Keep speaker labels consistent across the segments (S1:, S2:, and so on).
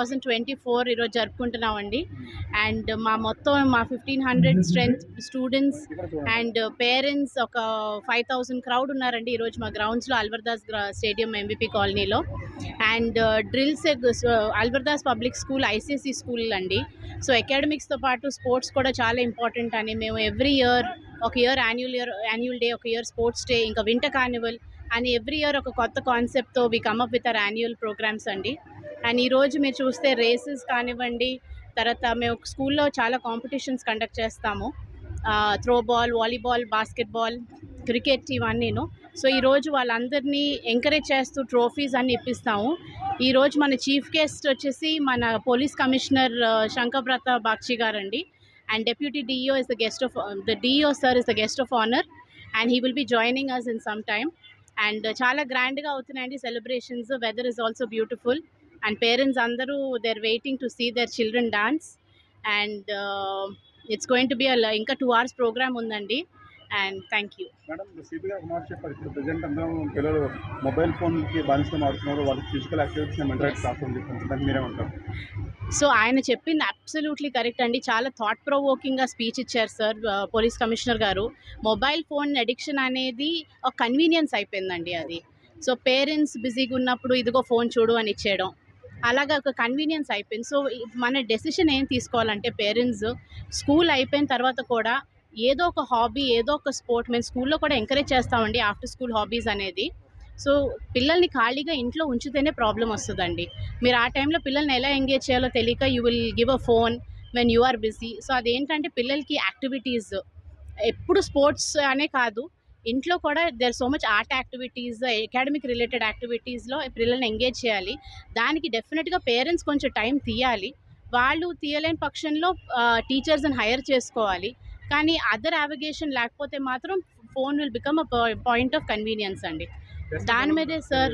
S1: 2024 ఈరోజు జరుపుకుంటున్నామండి. అండ్ మా 1500 strength students and parents ఒక 5000 క్రౌడ్ ఉన్నారండి ఈరోజు మా గ్రౌండ్స్లో, అల్వర్దాస్ స్టేడియం ఎంవిపి కాలనీలో. And drills Alwardas public school ICSE school అండి. సో అకాడమిక్స్తో పాటు స్పోర్ట్స్ కూడా చాలా ఇంపార్టెంట్ అని మేము ఎవ్రీ ఇయర్ ఒక ఇయర్ యాన్యువల్ డే, ఒక ఇయర్ స్పోర్ట్స్ డే, ఇంకా వింటర్ కార్నివల్ అని ఎవ్రీ ఇయర్ ఒక కొత్త కాన్సెప్ట్తో we come up with our annual programs అండి. అండ్ ఈరోజు మీరు చూస్తే రేసెస్ కానివ్వండి, తర్వాత మేము స్కూల్లో చాలా కాంపిటీషన్స్ కండక్ట్ చేస్తాము, throwball, volleyball, basketball, cricket ఇవన్నీను. So ఈరోజు వాళ్ళందరినీ ఎంకరేజ్ చేస్తూ ట్రోఫీస్ అన్ని ఇప్పిస్తాము. ఈరోజు మన చీఫ్ గెస్ట్ వచ్చేసి మన పోలీస్ కమిషనర్ శంకబ్రత బాక్షి గారండి. And deputy DEO is the guest of the DEO sir is the guest of honour and he will be joining us in some time. And చాలా గ్రాండ్గా అవుతున్నాయండి celebrations. Weather is also beautiful and parents అందరూ they are waiting to see their children dance. And it's going to be ఇంకా 2 hours program ఉందండి. And thank you
S2: madam. CP గారు మాట చెప్పారు, ఇప్పుడు ప్రజెంట్ అందరం పిల్లలు మొబైల్ ఫోన్కి బానిసంగా మారుతున్నారు, వాళ్ళకి ఫిజికల్ యాక్టివిటీస్ మెంటల్ కాకుండా చెప్పండి, మీరేమంటారు?
S1: సో ఆయన చెప్పింది అబ్సల్యూట్లీ కరెక్ట్ అండి. చాలా థాట్ ప్రొవోకింగ్గా స్పీచ్ ఇచ్చారు సార్ పోలీస్ కమిషనర్ గారు. మొబైల్ ఫోన్ అడిక్షన్ అనేది ఒక కన్వీనియన్స్ అయిపోయిందండి అది. సో పేరెంట్స్ బిజీగా ఉన్నప్పుడు ఇదిగో ఫోన్ చూడు అని ఇచ్చేయడం, అలాగా ఒక కన్వీనియన్స్ అయిపోయింది. సో మన డెసిషన్ ఏం తీసుకోవాలంటే పేరెంట్స్ స్కూల్ అయిపోయిన తర్వాత కూడా ఏదో ఒక హాబీ, ఏదో ఒక స్పోర్ట్, మేము స్కూల్లో కూడా ఎంకరేజ్ చేస్తామండి ఆఫ్టర్ స్కూల్ హాబీస్ అనేది. సో పిల్లల్ని ఖాళీగా ఇంట్లో ఉంచితేనే ప్రాబ్లం వస్తుందండి. మీరు ఆ టైంలో పిల్లల్ని ఎలా ఎంగేజ్ చేయాలో తెలియక you will give a phone when you are busy. So అదేంటంటే పిల్లలకి యాక్టివిటీస్ ఎప్పుడు స్పోర్ట్స్ అనే కాదు, ఇంట్లో కూడా there so much art activities, academic related యాక్టివిటీస్లో పిల్లల్ని ఎంగేజ్ చేయాలి. దానికి డెఫినెట్గా పేరెంట్స్ కొంచెం టైం తీయాలి. వాళ్ళు తీయలేని పక్షంలో టీచర్స్ని హైర్ చేసుకోవాలి. కానీ అదర్ యావిగేషన్ లేకపోతే మాత్రం phone will become a point of convenience అండి. దాని మీదే సార్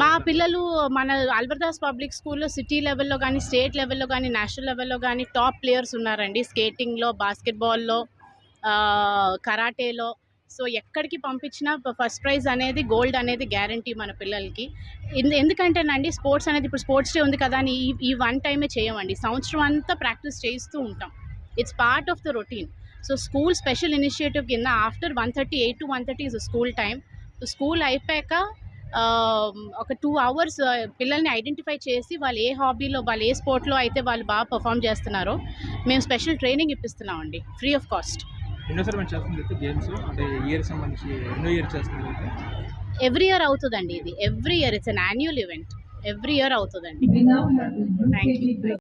S1: మా పిల్లలు మన అల్వర్దాస్ పబ్లిక్ స్కూల్లో సిటీ లెవెల్లో కానీ, స్టేట్ లెవెల్లో కానీ, నేషనల్ లెవెల్లో కానీ టాప్ ప్లేయర్స్ ఉన్నారండి. స్కేటింగ్లో, బాస్కెట్బాల్లో, కరాటేలో. సో ఎక్కడికి పంపించినా ఫస్ట్ ప్రైజ్ అనేది, గోల్డ్ అనేది గ్యారంటీ మన పిల్లలకి. ఎందుకంటేనండి స్పోర్ట్స్ అనేది, ఇప్పుడు స్పోర్ట్స్ డే ఉంది కదా అని ఈ వన్ టైమే చేయమండి, సంవత్సరం అంతా ప్రాక్టీస్ చేస్తూ ఉంటాం. It's part of the routine. So school special initiative కింద after 1:30, 8 to 1:30 is school time. School అయిపోయాక ఒక 2 hours పిల్లల్ని ఐడెంటిఫై చేసి వాళ్ళు ఏ హాబీలో, వాళ్ళు ఏ స్పోర్ట్లో అయితే వాళ్ళు బాగా పర్ఫామ్ చేస్తున్నారో మేము స్పెషల్ ట్రైనింగ్ ఇప్పిస్తున్నామండి, free of cost. Every year అవుతుందండి ఇది. Every year it's an annual event. Every year అవుతుందండి. Thank you.